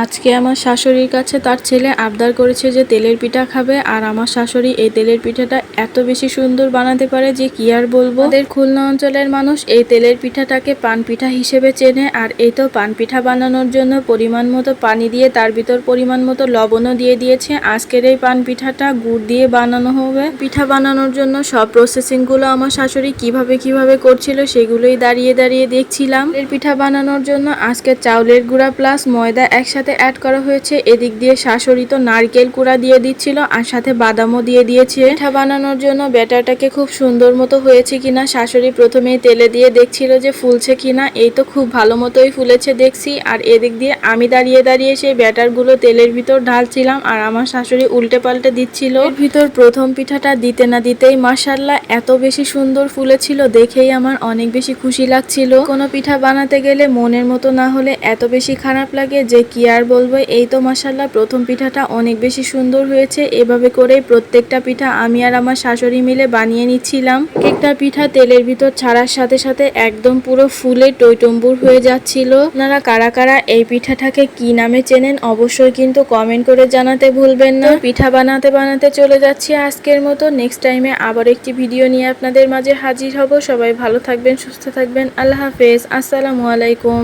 আজকে আমার শাশুড়ির কাছে তার ছেলে আবদার করেছে যে তেলের পিঠা খাবে, আর আমার শাশুড়ি এই তেলের পিঠাটা এত বেশি সুন্দর বানাতে পারে যে কি আর বলবো। আমাদের খুলনা অঞ্চলের মানুষ এই তেলের পিঠাটাকে পান পিঠা হিসেবে চেনে। আর এই তো পান পিঠা বানানোর জন্য পরিমাণ মতো পানি দিয়ে তার ভিতর পরিমাণ মতো লবণও দিয়ে দিয়েছে। আজকের এই পান পিঠাটা গুড় দিয়ে বানানো হবে। পিঠা বানানোর জন্য সব প্রসেসিং গুলো আমার শাশুড়ি কিভাবে করছিল সেগুলোই দাঁড়িয়ে দাঁড়িয়ে দেখছিলাম। এই পিঠা বানানোর জন্য আজকে চাউলের গুঁড়া প্লাস ময়দা একসাথে অ্যাড করা হয়েছে। এদিক দিয়ে শাশুড়ি তো নারকেল কুড়া দিয়ে দিচ্ছিল আর সাথে বাদামও দিয়ে দিয়েছে। পিঠা বানানোর জন্য ব্যাটারটাকে খুব সুন্দর মতো হয়েছে কিনা শাশুড়ি প্রথমেই তেলে দিয়ে দেখছিল যে ফুলছে কিনা। এই তো খুব ভালো মতোই ফুলেছে দেখছি। আর এদিক দিয়ে আমি দাঁড়িয়ে দাঁড়িয়ে সেই ব্যাটারগুলো তেলের ভিতর ঢালছিলাম আর আমার শাশুড়ি উল্টে পাল্টে দিচ্ছিল। এর ভিতর প্রথম পিঠাটা দিতে না দিতেই মাশাআল্লাহ এত বেশি সুন্দর ফুলেছিল, দেখেই আমার অনেক বেশি খুশি লাগছিল। কোনো পিঠা বানাতে গেলে মনের মতো না হলে এত বেশি খারাপ লাগে যে কি আর বলবো। এই তো মাশাআল্লাহ প্রথম পিঠাটা অনেক বেশি সুন্দর হয়েছে। এভাবে করেই প্রত্যেকটা পিঠা আমি আর আমার শাশুড়ি মিলে বানিয়ে নিচ্ছিলাম। একটা পিঠা তেলের ভিতর ছাড়ার সাথে সাথে একদম পুরো ফুলে টইটম্বুর হয়ে যাচ্ছিল। আপনারা কারা কারা এই পিঠাটাকে কি নামে চেনেন অবশ্যই কিন্তু কমেন্ট করে জানাতে ভুলবেন না। পিঠা বানাতে বানাতে চলে যাচ্ছি আজকের মতো। নেক্সট টাইমে আবার একটি ভিডিও নিয়ে আপনাদের মাঝে হাজির হব। সবাই ভালো থাকবেন, সুস্থ থাকবেন। আল্লাহ হাফেজ, আসসালামু আলাইকুম।